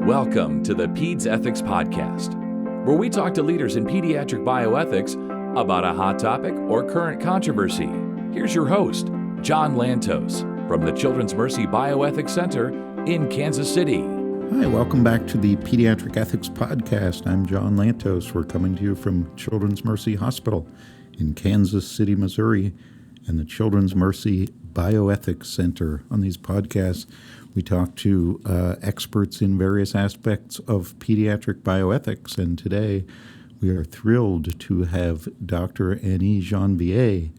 Welcome to the Peds Ethics Podcast, where we talk to leaders in pediatric bioethics about a hot topic or current controversy. Here's your host, John Lantos, from the Children's Mercy Bioethics Center in Kansas City. Hi, welcome back to the Pediatric Ethics Podcast. I'm John Lantos. We're coming to you from Children's Mercy Hospital in Kansas City, Missouri, and the Children's Mercy Bioethics Center. On these podcasts, we talk to experts in various aspects of pediatric bioethics, and today we are thrilled to have Dr. Annie Janvier,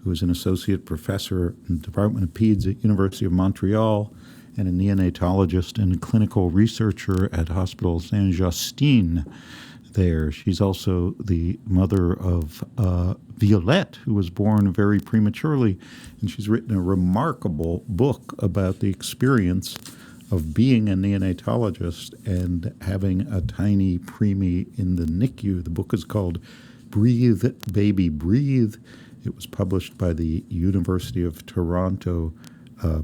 who is an associate professor in the Department of Peds at University of Montreal and a neonatologist and clinical researcher at Hospital Saint-Justine there. She's also the mother of Violette, who was born very prematurely, and she's written a remarkable book about the experience of being a neonatologist and having a tiny preemie in the NICU. The book is called Breathe, Baby, Breathe. It was published by the University of Toronto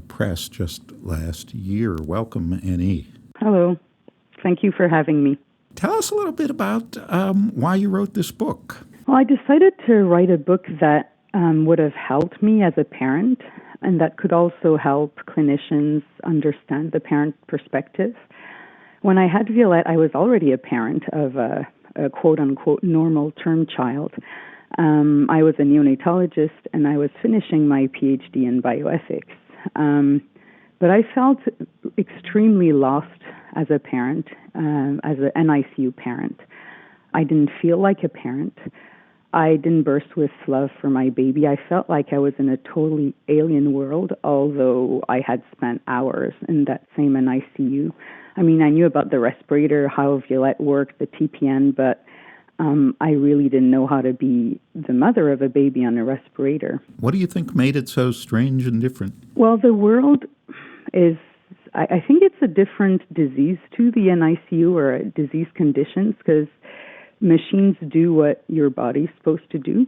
Press just last year. Welcome, Annie. Hello. Thank you for having me. Tell us a little bit about why you wrote this book. Well, I decided to write a book that would have helped me as a parent and that could also help clinicians understand the parent perspective. When I had Violette, I was already a parent of a quote-unquote normal term child. I was a neonatologist and I was finishing my PhD in bioethics. But I felt extremely lost as a parent, as an NICU parent. I didn't feel like a parent. I didn't burst with love for my baby. I felt like I was in a totally alien world, although I had spent hours in that same NICU. I mean, I knew about the respirator, how Violette worked, the TPN, but I really didn't know how to be the mother of a baby on a respirator. What do you think made it so strange and different? Well, the world is, I think it's a different disease to the NICU or disease conditions because machines do what your body's supposed to do.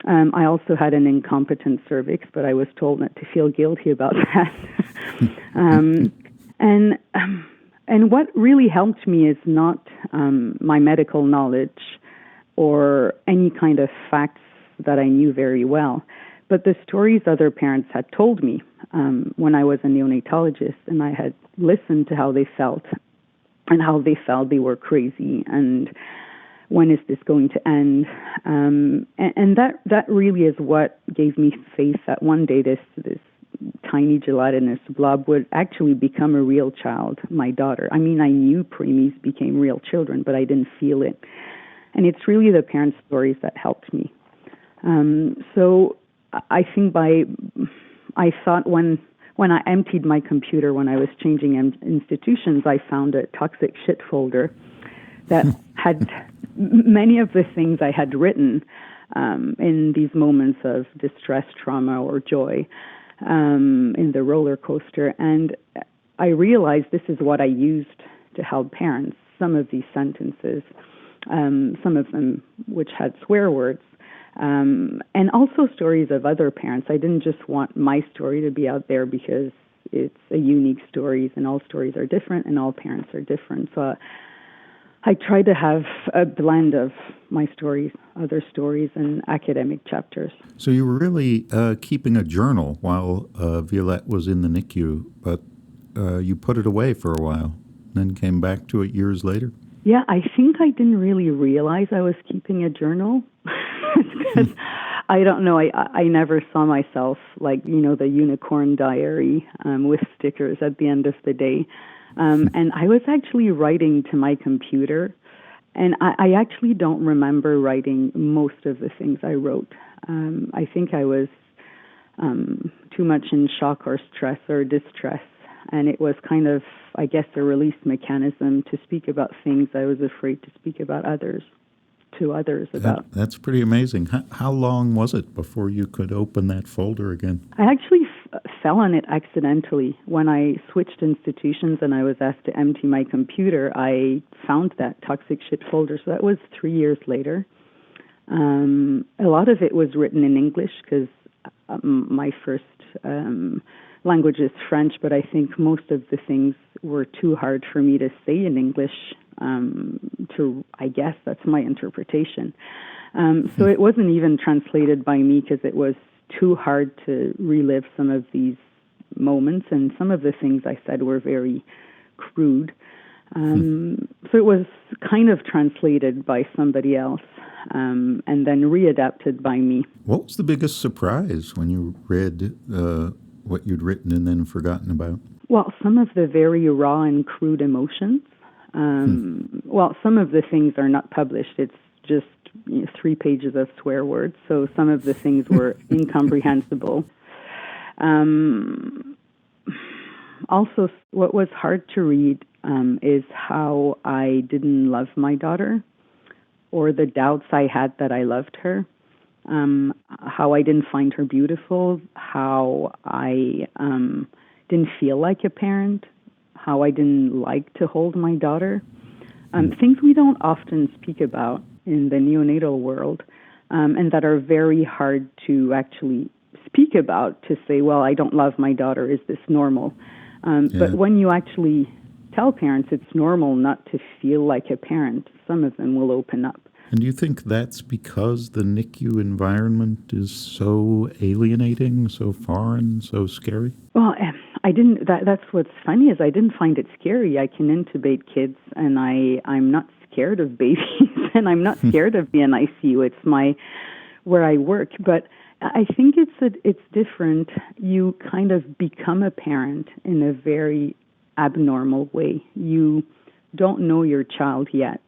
I also had an incompetent cervix, but I was told not to feel guilty about that. And what really helped me is not my medical knowledge or any kind of facts that I knew very well, but the stories other parents had told me when I was a neonatologist, and I had listened to how they felt and how they felt they were crazy and when is this going to end? And that really is what gave me faith that one day this tiny gelatinous blob would actually become a real child, my daughter. I mean, I knew preemies became real children, but I didn't feel it. And it's really the parent stories that helped me. So I think I thought when I emptied my computer, when I was changing institutions, I found a toxic shit folder that had many of the things I had written in these moments of distress, trauma, or joy in the roller coaster. And I realized this is what I used to help parents, some of these sentences, some of them which had swear words, and also stories of other parents. I didn't just want my story to be out there because it's a unique story, and all stories are different, and all parents are different. So I tried to have a blend of my stories, other stories, and academic chapters. So you were really keeping a journal while Violette was in the NICU, but you put it away for a while, then came back to it years later? Yeah, I think I didn't really realize I was keeping a journal. Because I don't know, I never saw myself like, the unicorn diary with stickers at the end of the day. And I was actually writing to my computer, and I actually don't remember writing most of the things I wrote. I think I was too much in shock or stress or distress, and it was kind of, I guess, a release mechanism to speak about things I was afraid to speak about to others about. That's pretty amazing. How long was it before you could open that folder again? I actually fell on it accidentally. When I switched institutions and I was asked to empty my computer, I found that toxic shit folder. So that was 3 years later. A lot of it was written in English because my first language is French, but I think most of the things were too hard for me to say in English. I guess that's my interpretation. So it wasn't even translated by me because it was too hard to relive some of these moments, and some of the things I said were very crude. So it was kind of translated by somebody else, and then readapted by me. What was the biggest surprise when you read what you'd written and then forgotten about? Well, some of the very raw and crude emotions. Well, some of the things are not published. It's just 3 pages of swear words. So some of the things were incomprehensible. Also, what was hard to read is how I didn't love my daughter, or the doubts I had that I loved her, how I didn't find her beautiful, how I didn't feel like a parent, how I didn't like to hold my daughter. Things we don't often speak about in the neonatal world, and that are very hard to actually speak about, to say, well, I don't love my daughter, is this normal? But when you actually tell parents it's normal not to feel like a parent, some of them will open up. And do you think that's because the NICU environment is so alienating, so foreign, so scary? Well, I didn't. That's what's funny is I didn't find it scary. I can intubate kids, and I'm not scared of babies, and I'm not scared of the ICU. It's where I work, but I think it's different. You kind of become a parent in a very abnormal way. You don't know your child yet.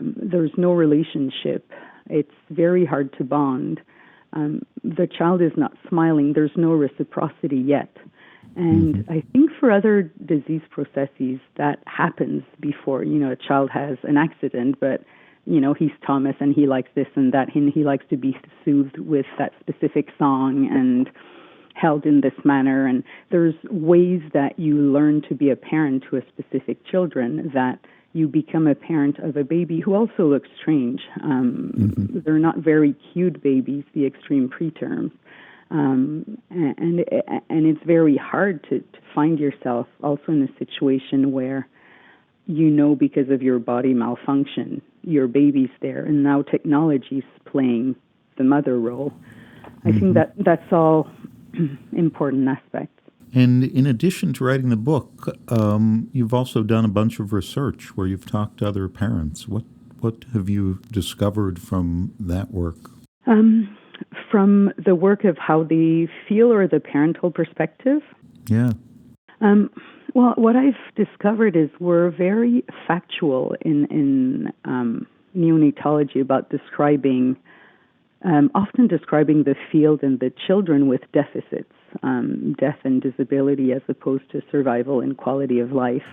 There's no relationship. It's very hard to bond. The child is not smiling. There's no reciprocity yet. And I think for other disease processes, that happens before, a child has an accident, but, he's Thomas and he likes this and that, and he likes to be soothed with that specific song and held in this manner. And there's ways that you learn to be a parent to a specific children that you become a parent of a baby who also looks strange. They're not very cute babies, the extreme preterms. And it's very hard to find yourself also in a situation where because of your body malfunction, your baby's there, and now technology's playing the mother role. I think that's all important aspects. And in addition to writing the book, you've also done a bunch of research where you've talked to other parents. What have you discovered from that work? From the work of how they feel, or the parental perspective? Yeah. Well, what I've discovered is we're very factual in neonatology about often describing the field and the children with deficits, death and disability, as opposed to survival and quality of life.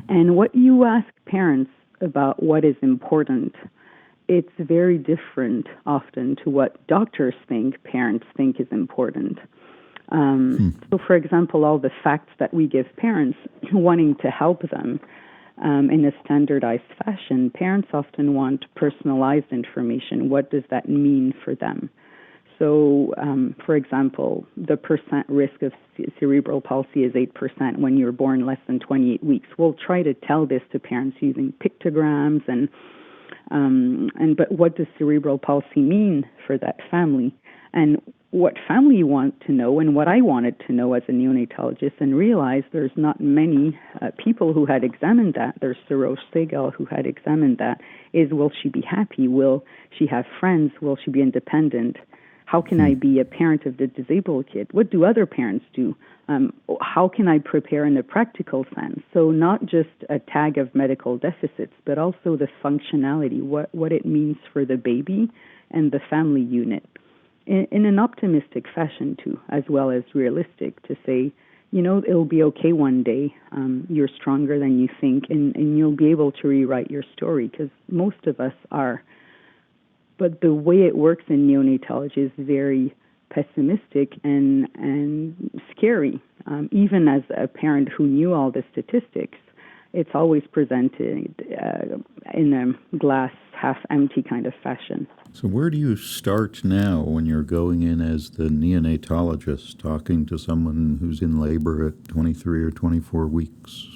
And what you ask parents about what is important, it's very different often to what doctors think parents think is important. So, for example, all the facts that we give parents wanting to help them in a standardized fashion, parents often want personalized information. What does that mean for them? So, for example, the percent risk of cerebral palsy is 8% when you're born less than 28 weeks. We'll try to tell this to parents using pictograms but what does cerebral palsy mean for that family? And what family you want to know, and what I wanted to know as a neonatologist, and realized there's not many people who had examined that. There's Sarosh Segal who had examined that, is will she be happy? Will she have friends? Will she be independent? How can I be a parent of the disabled kid? What do other parents do? How can I prepare in a practical sense? So not just a tag of medical deficits, but also the functionality, what it means for the baby and the family unit. In an optimistic fashion, too, as well as realistic, to say, it'll be okay one day. You're stronger than you think, and you'll be able to rewrite your story, because most of us are. But the way it works in neonatology is very pessimistic and scary. Even as a parent who knew all the statistics, it's always presented in a glass half empty kind of fashion. So where do you start now when you're going in as the neonatologist, talking to someone who's in labor at 23 or 24 weeks?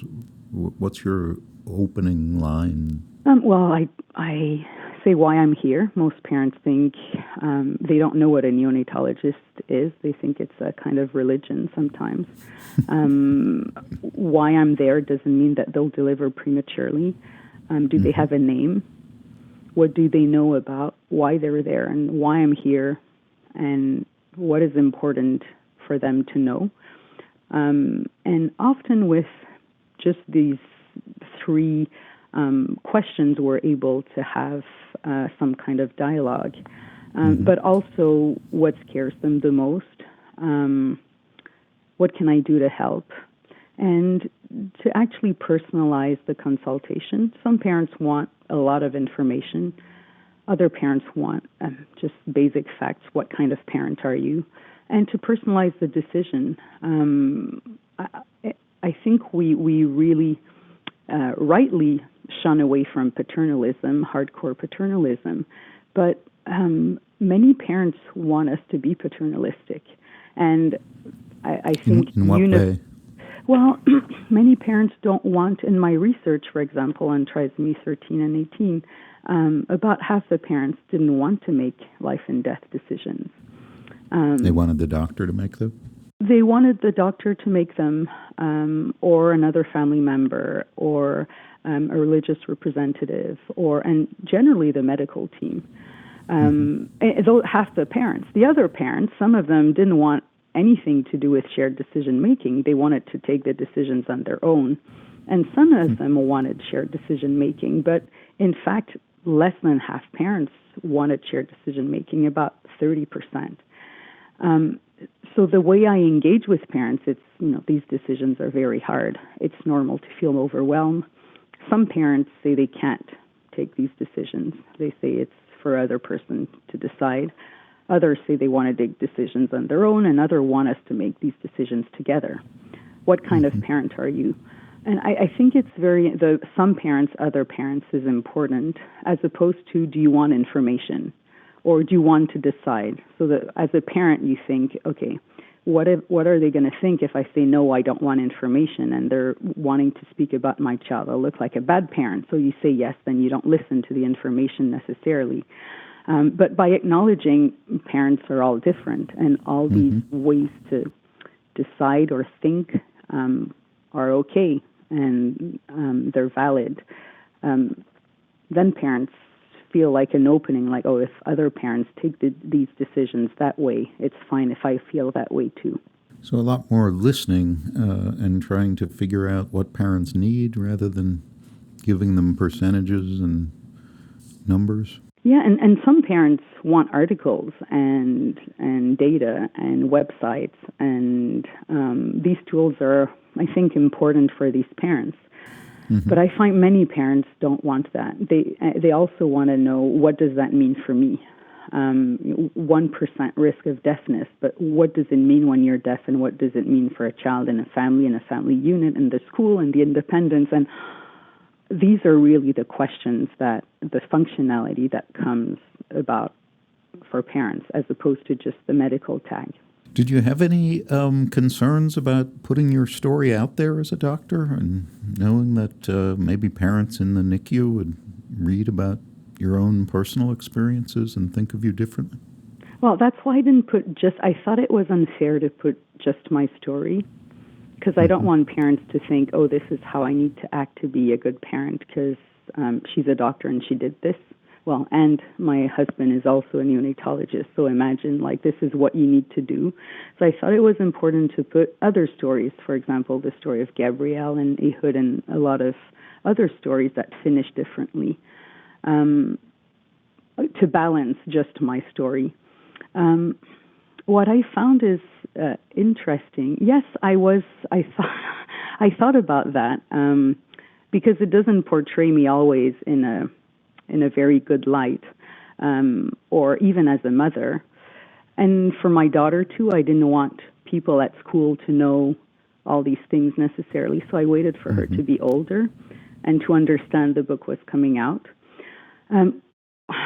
What's your opening line? Well, I say why I'm here. Most parents think they don't know what a neonatologist is. They think it's a kind of religion sometimes. Why I'm there doesn't mean that they'll deliver prematurely. Do they have a name? What do they know about why they're there and why I'm here and what is important for them to know? And often with just these three questions, we're able to have some kind of dialogue. But also what scares them the most, what can I do to help? And to actually personalize the consultation. Some parents want a lot of information. Other parents want just basic facts. What kind of parent are you? And to personalize the decision. I think we really rightly shun away from paternalism, hardcore paternalism. But many parents want us to be paternalistic. And I think... In what way? Well, many parents don't want, in my research, for example, on trisomy 13 and 18, about half the parents didn't want to make life and death decisions. They wanted the doctor to make them? They wanted the doctor to make them, or another family member, or a religious representative, and generally the medical team. Half the parents. The other parents, some of them didn't want anything to do with shared decision making. They wanted to take the decisions on their own. And some of them wanted shared decision making, but in fact, less than half parents wanted shared decision making, about 30%. So the way I engage with parents, it's, these decisions are very hard. It's normal to feel overwhelmed. Some parents say they can't take these decisions. They say it's for other person to decide. Others say they want to make decisions on their own, and others want us to make these decisions together. What kind of parent are you? And I think it's some parents, other parents is important, as opposed to, do you want information? Or do you want to decide? So that as a parent, you think, okay, what are they going to think if I say, no, I don't want information, and they're wanting to speak about my child? I'll look like a bad parent. So you say yes, then you don't listen to the information necessarily. But by acknowledging parents are all different, and all these ways to decide or think are okay, and they're valid, then parents feel like an opening, like, oh, if other parents take these decisions that way, it's fine if I feel that way too. So a lot more listening and trying to figure out what parents need rather than giving them percentages and numbers. Yeah, and some parents want articles and data and websites, and these tools are, I think, important for these parents. But I find many parents don't want that. They also want to know, what does that mean for me? 1% risk of deafness, but what does it mean when you're deaf, and what does it mean for a child in a family unit, and the school, and the independence? And these are really the questions the functionality that comes about for parents, as opposed to just the medical tag. Did you have any concerns about putting your story out there as a doctor, and knowing that maybe parents in the NICU would read about your own personal experiences and think of you differently? Well, that's why I didn't I thought it was unfair to put just my story, because I don't want parents to think, oh, this is how I need to act to be a good parent, because she's a doctor and she did this. Well, and my husband is also a neonatologist, so imagine, this is what you need to do. So I thought it was important to put other stories, for example, the story of Gabrielle and Ehud, and a lot of other stories that finish differently, to balance just my story. What I found is interesting. Yes, I thought about that, because it doesn't portray me always in a very good light, or even as a mother. And for my daughter, too, I didn't want people at school to know all these things necessarily, so I waited for her to be older. and to understand the book was coming out.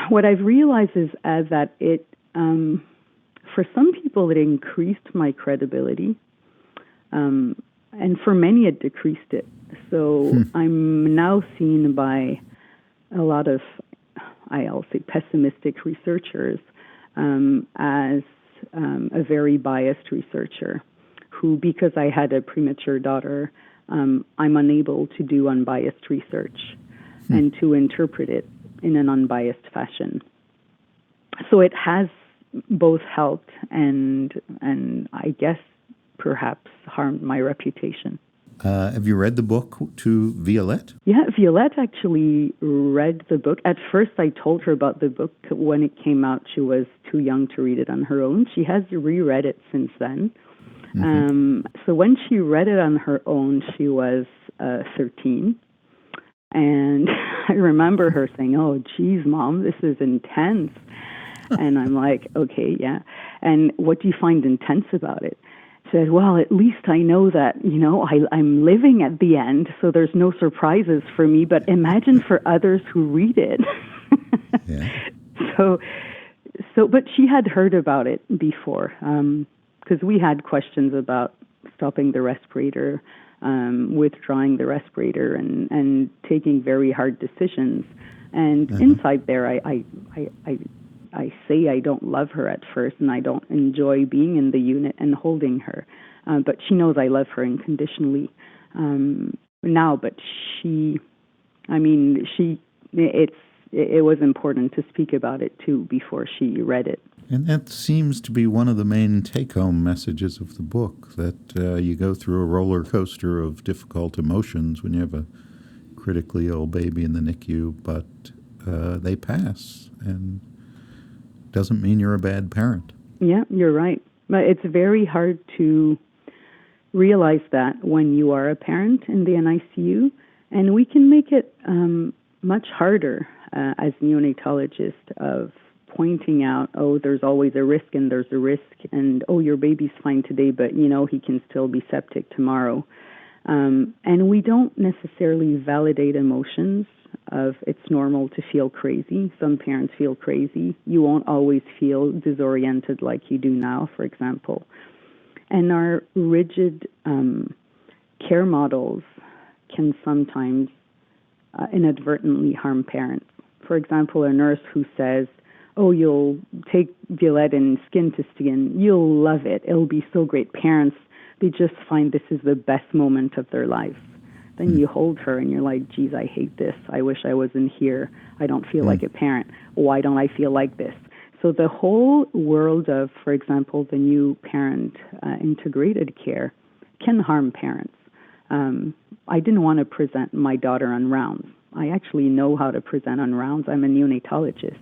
What I've realized is that it, for some people, it increased my credibility, and for many, it decreased it. So I'm now seen by a lot of, I'll say, pessimistic researchers as a very biased researcher who, because I had a premature daughter, I'm unable to do unbiased research and to interpret it in an unbiased fashion. So it has both helped and I guess perhaps harmed my reputation. Have you read the book to Violette? Yeah, Violette actually read the book. At first, I told her about the book. When it came out, she was too young to read it on her own. She has reread it since then. So when she read it on her own, she was 13. And I remember her saying, "Oh, geez, Mom, this is intense." And I'm like, "Okay, yeah. And what do you find intense about it?" She said, "Well, at least I know that, I'm living at the end, so there's no surprises for me. But imagine for others who read it." Yeah. But she had heard about it before, because we had questions about stopping the respirator, withdrawing the respirator, and taking very hard decisions. And inside there, I say I don't love her at first, and I don't enjoy being in the unit and holding her. But she knows I love her unconditionally now. But it was important to speak about it too before she read it. And that seems to be one of the main take-home messages of the book, that you go through a roller coaster of difficult emotions when you have a critically ill baby in the NICU, but they pass, and doesn't mean you're a bad parent. Yeah, you're right. But it's very hard to realize that when you are a parent in the NICU, and we can make it much harder as neonatologists of pointing out, oh, there's always a risk and there's a risk, and oh, your baby's fine today, but he can still be septic tomorrow. And we don't necessarily validate emotions of it's normal to feel crazy. Some parents feel crazy. You won't always feel disoriented like you do now, for example. And our rigid care models can sometimes inadvertently harm parents. For example, a nurse who says, oh, you'll take Violette in skin to skin. You'll love it. It'll be so great. Parents, they just find this is the best moment of their life. Then you hold her and you're like, geez, I hate this. I wish I wasn't here. I don't feel like a parent. Why don't I feel like this? So the whole world of, for example, the new parent integrated care can harm parents. I didn't want to present my daughter on rounds. I actually know how to present on rounds. I'm a neonatologist.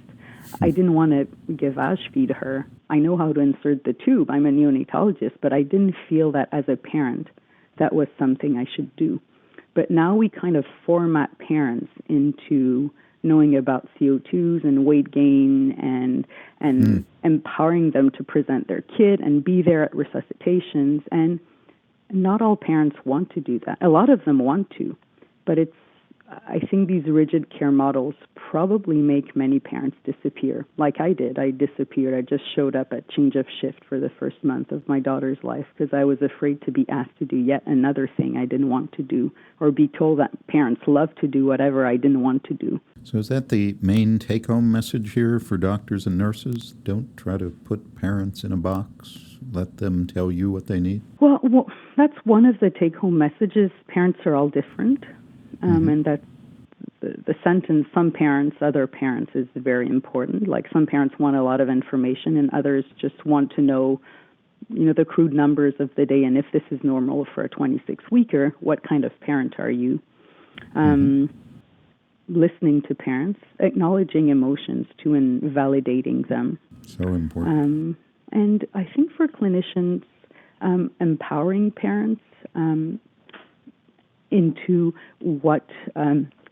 I didn't want to give ASH feed her. I know how to insert the tube. I'm a neonatologist, but I didn't feel that as a parent that was something I should do. But now we kind of format parents into knowing about CO2s and weight gain and empowering them to present their kid and be there at resuscitations. And not all parents want to do that. A lot of them want to, but I think these rigid care models probably make many parents disappear. Like I did. I disappeared. I just showed up at change of shift for the first month of my daughter's life because I was afraid to be asked to do yet another thing I didn't want to do, or be told that parents love to do whatever I didn't want to do. So is that the main take-home message here for doctors and nurses? Don't try to put parents in a box. Let them tell you what they need? Well, that's one of the take-home messages. Parents are all different. And that's the sentence, some parents, other parents, is very important. Like some parents want a lot of information and others just want to know, the crude numbers of the day. And if this is normal for a 26-weeker, what kind of parent are you? Listening to parents, acknowledging emotions too, and validating them. So important. And I think for clinicians, empowering parents into what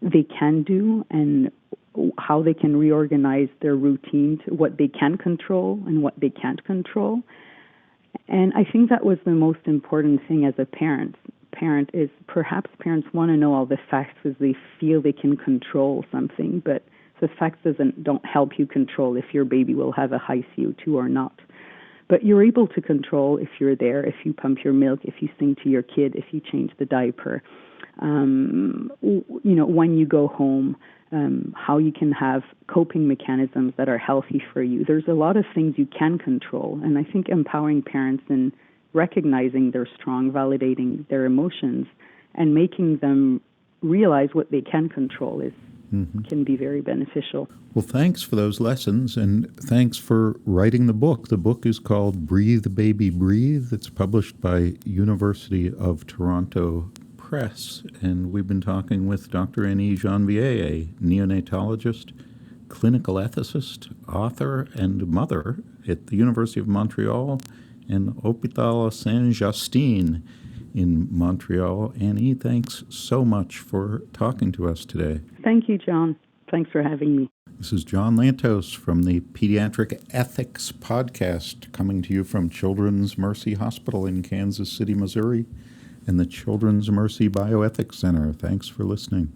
they can do and how they can reorganize their routine to what they can control and what they can't control. And I think that was the most important thing as a parent. parent is perhaps parents want to know all the facts because they feel they can control something, but the facts don't help you control if your baby will have a high CO2 or not. But you're able to control if you're there, if you pump your milk, if you sing to your kid, if you change the diaper, when you go home, how you can have coping mechanisms that are healthy for you. There's a lot of things you can control, and I think empowering parents and recognizing they're strong, validating their emotions, and making them realize what they can control can be very beneficial. Well, thanks for those lessons, and thanks for writing the book. The book is called Breathe, Baby, Breathe. It's published by University of Toronto Press, and we've been talking with Dr. Annie Janvier, a neonatologist, clinical ethicist, author, and mother at the University of Montreal and Hôpital Saint-Justine in Montreal. Annie, thanks so much for talking to us today. Thank you, John. Thanks for having me. This is John Lantos from the Pediatric Ethics Podcast, coming to you from Children's Mercy Hospital in Kansas City, Missouri, and the Children's Mercy Bioethics Center. Thanks for listening.